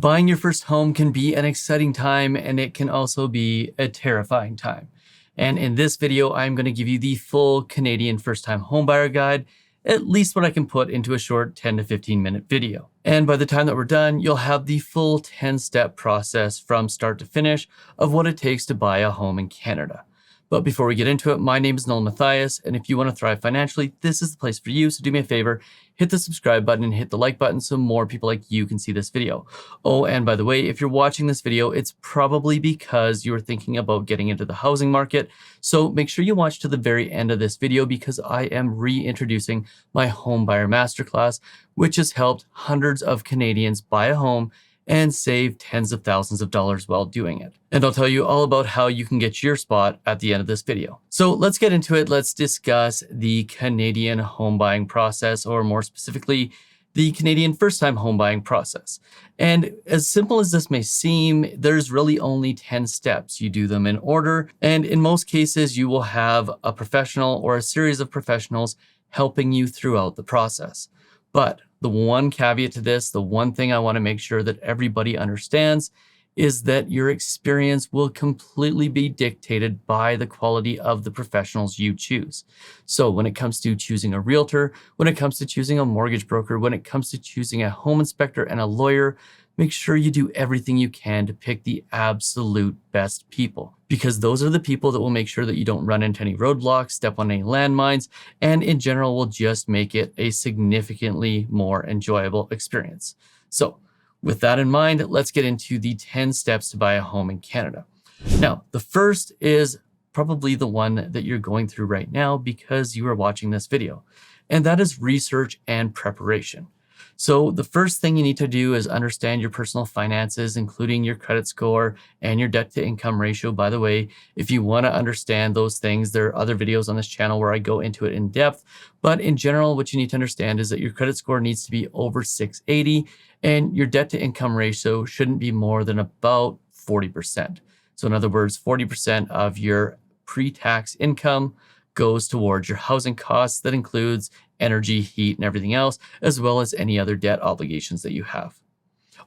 Buying your first home can be an exciting time, and it can also be a terrifying time. And in this video, I'm going to give you the full Canadian first-time homebuyer guide, at least what I can put into a short 10 to 15 minute video. And by the time that we're done, you'll have the full 10-step process from start to finish of what it takes to buy a home in Canada. But before we get into it, my name is Nolan Matthias, and if you want to thrive financially, this is the place for you. So do me a favor, hit the subscribe button and hit the like button so more people like you can see this video. Oh, and by the way, if you're watching this video, it's probably because you are thinking about getting into the housing market. So make sure you watch to the very end of this video because I am reintroducing my Homebuyer Masterclass, which has helped hundreds of Canadians buy a home and save tens of thousands of dollars while doing it. And I'll tell you all about how you can get your spot at the end of this video. So let's get into it. Let's discuss the Canadian home buying process, or more specifically, the Canadian first-time home buying process. And as simple as this may seem, there's really only 10 steps. You do them in order, and in most cases, you will have a professional or a series of professionals helping you throughout the process. But the one caveat to this, the one thing I want to make sure that everybody understands is that your experience will completely be dictated by the quality of the professionals you choose. So when it comes to choosing a realtor, when it comes to choosing a mortgage broker, when it comes to choosing a home inspector and a lawyer, make sure you do everything you can to pick the absolute best people, because those are the people that will make sure that you don't run into any roadblocks, step on any landmines, and in general will just make it a significantly more enjoyable experience. So with that in mind, let's get into the 10 steps to buy a home in Canada. Now, the first is probably the one that you're going through right now because you are watching this video, and that is research and preparation. So the first thing you need to do is understand your personal finances, including your credit score and your debt to income ratio. By the way, if you want to understand those things, there are other videos on this channel where I go into it in depth. But in general, what you need to understand is that your credit score needs to be over 680 and your debt to income ratio shouldn't be more than about 40%. So in other words, 40% of your pre-tax income goes towards your housing costs. That includes energy, heat, and everything else, as well as any other debt obligations that you have.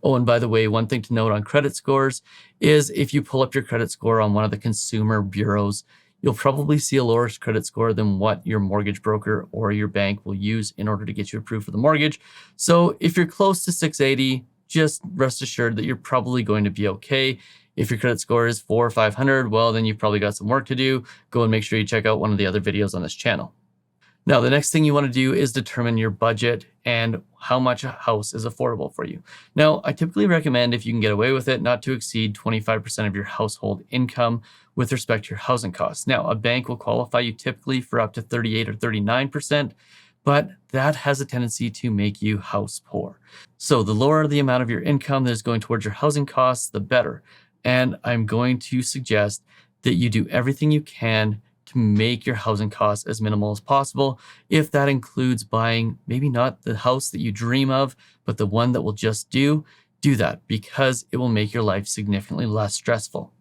Oh, and by the way, one thing to note on credit scores is if you pull up your credit score on one of the consumer bureaus, you'll probably see a lower credit score than what your mortgage broker or your bank will use in order to get you approved for the mortgage. So if you're close to 680, just rest assured that you're probably going to be okay. If your credit score is 400 or 500, well, then you've probably got some work to do. Go and make sure you check out one of the other videos on this channel. Now, the next thing you want to do is determine your budget and how much a house is affordable for you. Now, I typically recommend, if you can get away with it, not to exceed 25% of your household income with respect to your housing costs. Now, a bank will qualify you typically for up to 38 or 39%, but that has a tendency to make you house poor. So the lower the amount of your income that is going towards your housing costs, the better. And I'm going to suggest that you do everything you can to make your housing costs as minimal as possible. If that includes buying maybe not the house that you dream of, but the one that will just do that because it will make your life significantly less stressful.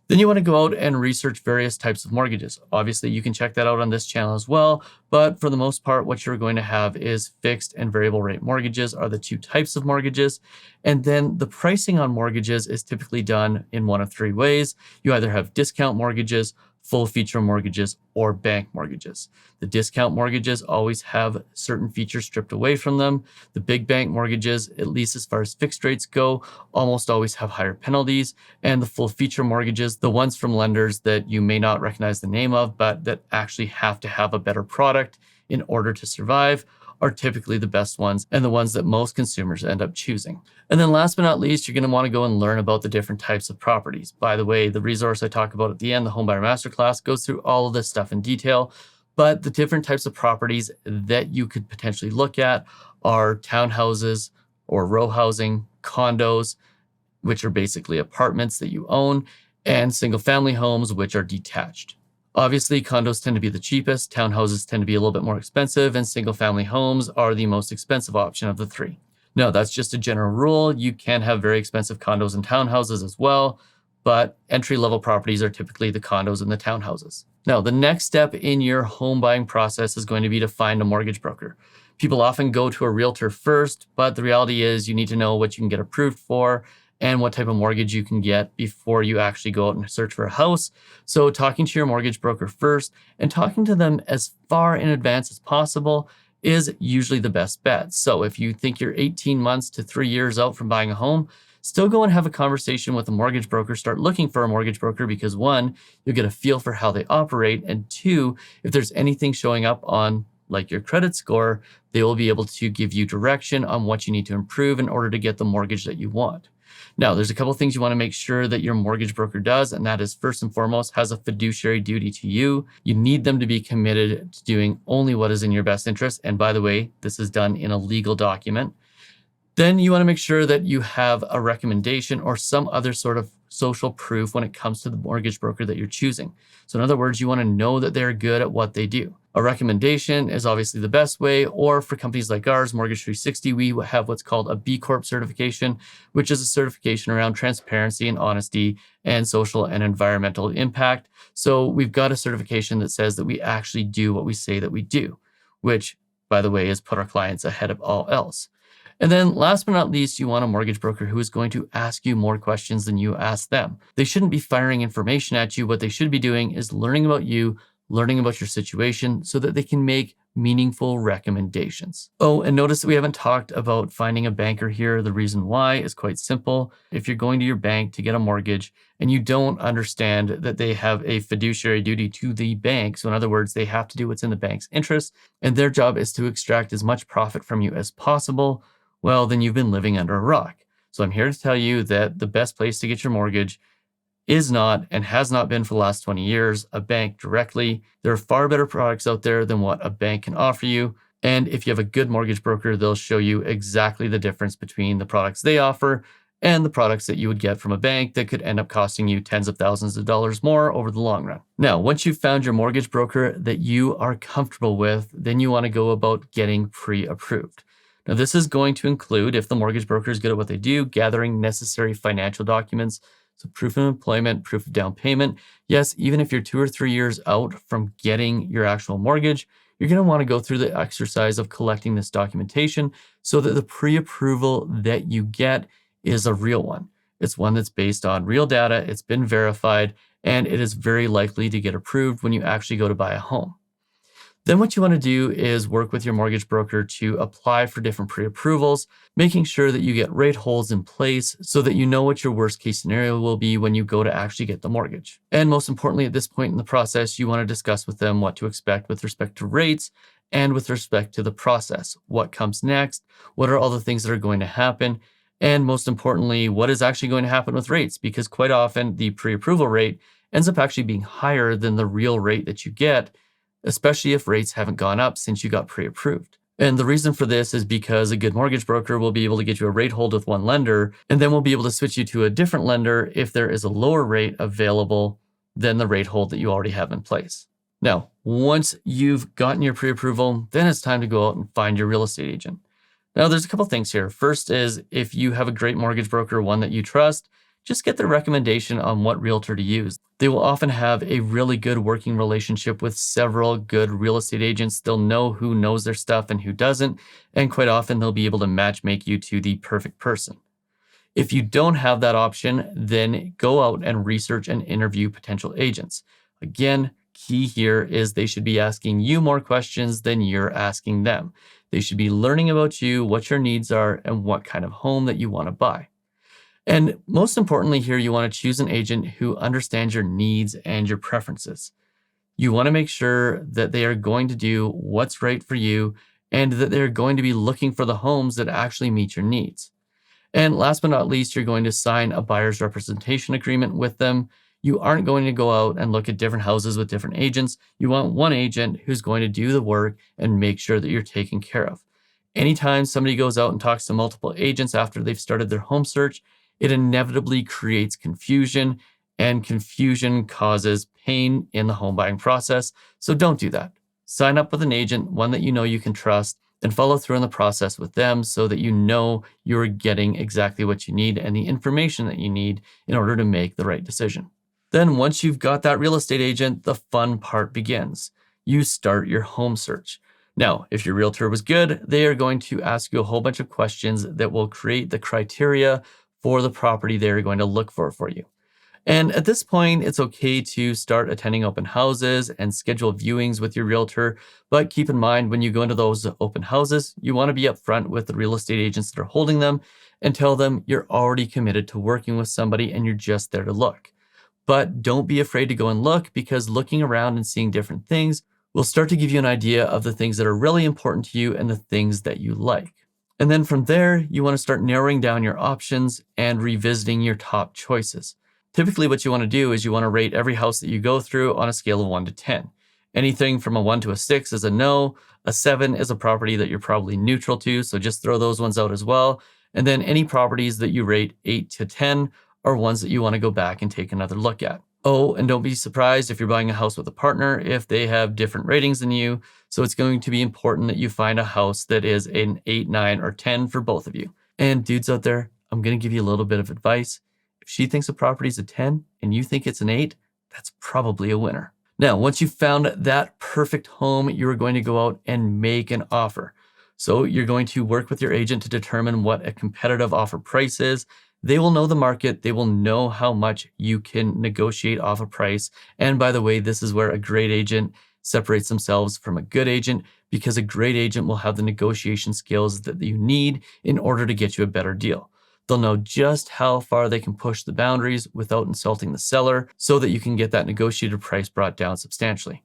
Then you want to go out and research various types of mortgages. Obviously, you can check that out on this channel as well, but for the most part, what you're going to have is fixed and variable rate mortgages are the two types of mortgages. And then the pricing on mortgages is typically done in one of three ways. You either have discount mortgages, full feature mortgages, or bank mortgages. The discount mortgages always have certain features stripped away from them. The big bank mortgages, at least as far as fixed rates go, almost always have higher penalties. And the full feature mortgages, the ones from lenders that you may not recognize the name of, but that actually have to have a better product in order to survive, are typically the best ones and the ones that most consumers end up choosing. And then last but not least, you're going to want to go and learn about the different types of properties. By the way, the resource I talk about at the end, the Homebuyer Masterclass, goes through all of this stuff in detail. But the different types of properties that you could potentially look at are townhouses or row housing, condos, which are basically apartments that you own, and single family homes, which are detached. Obviously, condos tend to be the cheapest, townhouses tend to be a little bit more expensive, and single-family homes are the most expensive option of the three. Now, that's just a general rule. You can have very expensive condos and townhouses as well, but entry-level properties are typically the condos and the townhouses. Now, the next step in your home buying process is going to be to find a mortgage broker. People often go to a realtor first, but the reality is you need to know what you can get approved for and what type of mortgage you can get before you actually go out and search for a house. So talking to your mortgage broker first and talking to them as far in advance as possible is usually the best bet. So if you think you're 18 months to 3 years out from buying a home, still go and have a conversation with a mortgage broker. Start looking for a mortgage broker because one, you'll get a feel for how they operate. And two, if there's anything showing up on like your credit score, they will be able to give you direction on what you need to improve in order to get the mortgage that you want. Now, there's a couple of things you want to make sure that your mortgage broker does, and that is first and foremost, has a fiduciary duty to you. You need them to be committed to doing only what is in your best interest. And by the way, this is done in a legal document. Then you want to make sure that you have a recommendation or some other sort of social proof when it comes to the mortgage broker that you're choosing. So in other words, you want to know that they're good at what they do. A recommendation is obviously the best way, or for companies like ours, Mortgage 360, we have what's called a B Corp certification, which is a certification around transparency and honesty and social and environmental impact. So we've got a certification that says that we actually do what we say that we do, which, by the way, is put our clients ahead of all else. And then last but not least, you want a mortgage broker who is going to ask you more questions than you ask them. They shouldn't be firing information at you. What they should be doing is learning about you, learning about your situation so that they can make meaningful recommendations. Oh, and notice that we haven't talked about finding a banker here. The reason why is quite simple. If you're going to your bank to get a mortgage and you don't understand that they have a fiduciary duty to the bank, so in other words, they have to do what's in the bank's interest, and their job is to extract as much profit from you as possible, well, then you've been living under a rock. So I'm here to tell you that the best place to get your mortgage is not and has not been for the last 20 years a bank directly. There are far better products out there than what a bank can offer you. And if you have a good mortgage broker, they'll show you exactly the difference between the products they offer and the products that you would get from a bank that could end up costing you tens of thousands of dollars more over the long run. Now, once you've found your mortgage broker that you are comfortable with, then you want to go about getting pre-approved. Now, this is going to include, if the mortgage broker is good at what they do, gathering necessary financial documents. So proof of employment, proof of down payment. Yes, even if you're 2 or 3 years out from getting your actual mortgage, you're going to want to go through the exercise of collecting this documentation so that the pre-approval that you get is a real one. It's one that's based on real data, it's been verified, and it is very likely to get approved when you actually go to buy a home. Then what you want to do is work with your mortgage broker to apply for different pre-approvals, making sure that you get rate holds in place so that you know what your worst case scenario will be when you go to actually get the mortgage. And most importantly, at this point in the process, you want to discuss with them what to expect with respect to rates and with respect to the process. What comes next? What are all the things that are going to happen? And most importantly, what is actually going to happen with rates? Because quite often the pre-approval rate ends up actually being higher than the real rate that you get, especially if rates haven't gone up since you got pre-approved. And the reason for this is because a good mortgage broker will be able to get you a rate hold with one lender, and then we'll be able to switch you to a different lender if there is a lower rate available than the rate hold that you already have in place. Now, once you've gotten your pre-approval, then it's time to go out and find your real estate agent. Now, there's a couple things here. First is if you have a great mortgage broker, one that you trust, just get their recommendation on what realtor to use. They will often have a really good working relationship with several good real estate agents. They'll know who knows their stuff and who doesn't, and quite often they'll be able to matchmake you to the perfect person. If you don't have that option, then go out and research and interview potential agents. Again, key here is they should be asking you more questions than you're asking them. They should be learning about you, what your needs are, and what kind of home that you want to buy. And most importantly here, you want to choose an agent who understands your needs and your preferences. You want to make sure that they are going to do what's right for you and that they're going to be looking for the homes that actually meet your needs. And last but not least, you're going to sign a buyer's representation agreement with them. You aren't going to go out and look at different houses with different agents. You want one agent who's going to do the work and make sure that you're taken care of. Anytime somebody goes out and talks to multiple agents after they've started their home search, it inevitably creates confusion, and confusion causes pain in the home buying process. So don't do that. Sign up with an agent, one that you know you can trust, and follow through on the process with them so that you know you're getting exactly what you need and the information that you need in order to make the right decision. Then once you've got that real estate agent, the fun part begins. You start your home search. Now, if your realtor was good, they are going to ask you a whole bunch of questions that will create the criteria for the property they're going to look for you. And at this point, it's okay to start attending open houses and schedule viewings with your realtor. But keep in mind, when you go into those open houses, you want to be upfront with the real estate agents that are holding them and tell them you're already committed to working with somebody and you're just there to look. But don't be afraid to go and look, because looking around and seeing different things will start to give you an idea of the things that are really important to you and the things that you like. And then from there, you want to start narrowing down your options and revisiting your top choices. Typically, what you want to do is you want to rate every house that you go through on a scale of 1 to 10. Anything from a 1 to a 6 is a no. A 7 is a property that you're probably neutral to, so just throw those ones out as well. And then any properties that you rate 8 to 10 are ones that you want to go back and take another look at. Oh, and don't be surprised if you're buying a house with a partner if they have different ratings than you. So it's going to be important that you find a house that is an 8, 9, or 10 for both of you. And dudes out there, I'm going to give you a little bit of advice. If she thinks a property's a 10 and you think it's an 8, that's probably a winner. Now, once you've found that perfect home, you're going to go out and make an offer. So you're going to work with your agent to determine what a competitive offer price is. They will know the market. They will know how much you can negotiate off a price. And by the way, this is where a great agent separates themselves from a good agent, because a great agent will have the negotiation skills that you need in order to get you a better deal. They'll know just how far they can push the boundaries without insulting the seller so that you can get that negotiated price brought down substantially.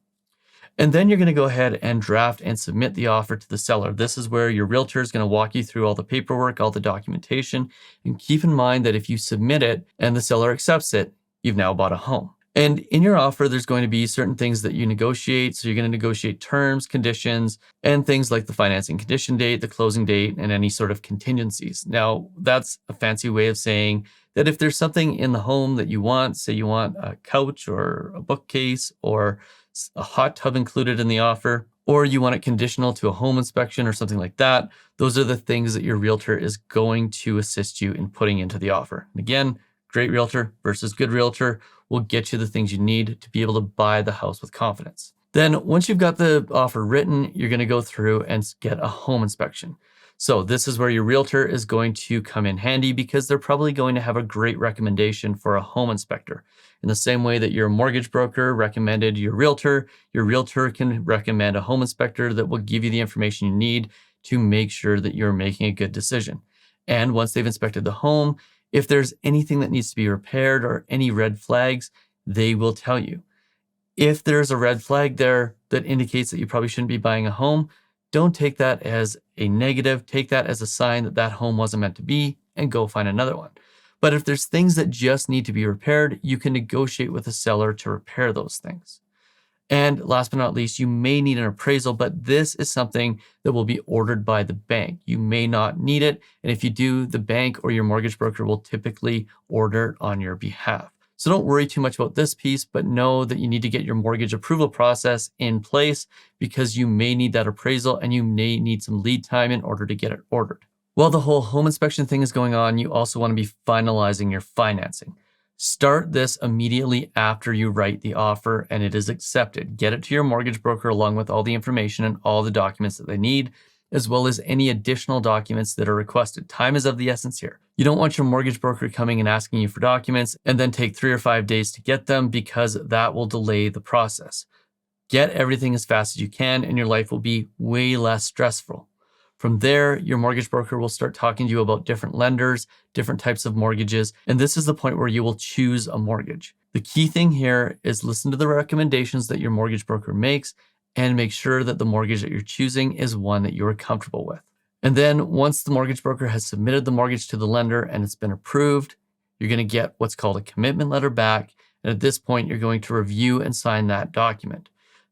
And then you're going to go ahead and draft and submit the offer to the seller. This is where your realtor is going to walk you through all the paperwork, all the documentation. And keep in mind that if you submit it and the seller accepts it, you've now bought a home. And in your offer, there's going to be certain things that you negotiate. So you're going to negotiate terms, conditions, and things like the financing condition date, the closing date, and any sort of contingencies. Now, that's a fancy way of saying that if there's something in the home that you want, say you want a couch or a bookcase or a hot tub included in the offer, or you want it conditional to a home inspection or something like that, those are the things that your realtor is going to assist you in putting into the offer. And again, great realtor versus good realtor will get you the things you need to be able to buy the house with confidence. Then once you've got the offer written, you're going to go through and get a home inspection. So this is where your realtor is going to come in handy, because they're probably going to have a great recommendation for a home inspector. In the same way that your mortgage broker recommended your realtor can recommend a home inspector that will give you the information you need to make sure that you're making a good decision. And once they've inspected the home, if there's anything that needs to be repaired or any red flags, they will tell you. If there's a red flag there that indicates that you probably shouldn't be buying a home, don't take that as a negative. Take that as a sign that that home wasn't meant to be and go find another one. But if there's things that just need to be repaired, you can negotiate with the seller to repair those things. And last but not least, you may need an appraisal, but this is something that will be ordered by the bank. You may not need it. And if you do, the bank or your mortgage broker will typically order it on your behalf. So don't worry too much about this piece, but know that you need to get your mortgage approval process in place, because you may need that appraisal and you may need some lead time in order to get it ordered. While the whole home inspection thing is going on, you also want to be finalizing your financing. Start this immediately after you write the offer and it is accepted. Get it to your mortgage broker along with all the information and all the documents that they need, as well as any additional documents that are requested. Time is of the essence here. You don't want your mortgage broker coming and asking you for documents and then take 3 or 5 days to get them, because that will delay the process. Get everything as fast as you can and your life will be way less stressful. From there, your mortgage broker will start talking to you about different lenders, different types of mortgages, and this is the point where you will choose a mortgage. The key thing here is listen to the recommendations that your mortgage broker makes and make sure that the mortgage that you're choosing is one that you're comfortable with. And then once the mortgage broker has submitted the mortgage to the lender and it's been approved, you're going to get what's called a commitment letter back. And at this point, you're going to review and sign that document.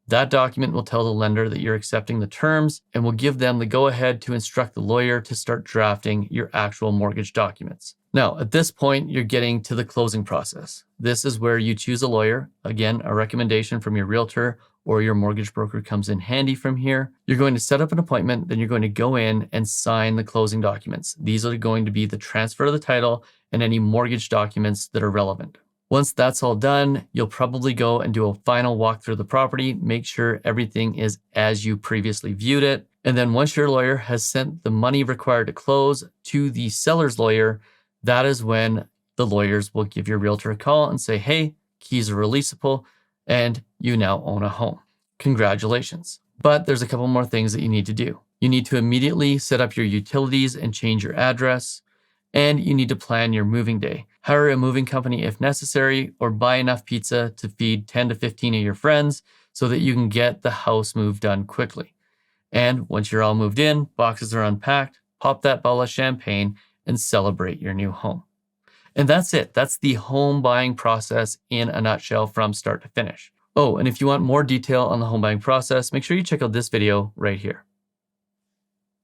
That document will tell the lender that you're accepting the terms and will give them the go-ahead to instruct the lawyer to start drafting your actual mortgage documents. Now, at this point, you're getting to the closing process. This is where you choose a lawyer. Again, a recommendation from your realtor or your mortgage broker comes in handy from here. You're going to set up an appointment, then you're going to go in and sign the closing documents. These are going to be the transfer of the title and any mortgage documents that are relevant. Once that's all done, you'll probably go and do a final walk through the property, make sure everything is as you previously viewed it. And then once your lawyer has sent the money required to close to the seller's lawyer, that is when the lawyers will give your realtor a call and say, hey, keys are releasable and you now own a home. Congratulations. But there's a couple more things that you need to do. You need to immediately set up your utilities and change your address. And you need to plan your moving day. Hire a moving company if necessary, or buy enough pizza to feed 10 to 15 of your friends so that you can get the house move done quickly. And once you're all moved in, boxes are unpacked, pop that bottle of champagne and celebrate your new home. And that's it. That's the home buying process in a nutshell from start to finish. Oh, and if you want more detail on the home buying process, make sure you check out this video right here.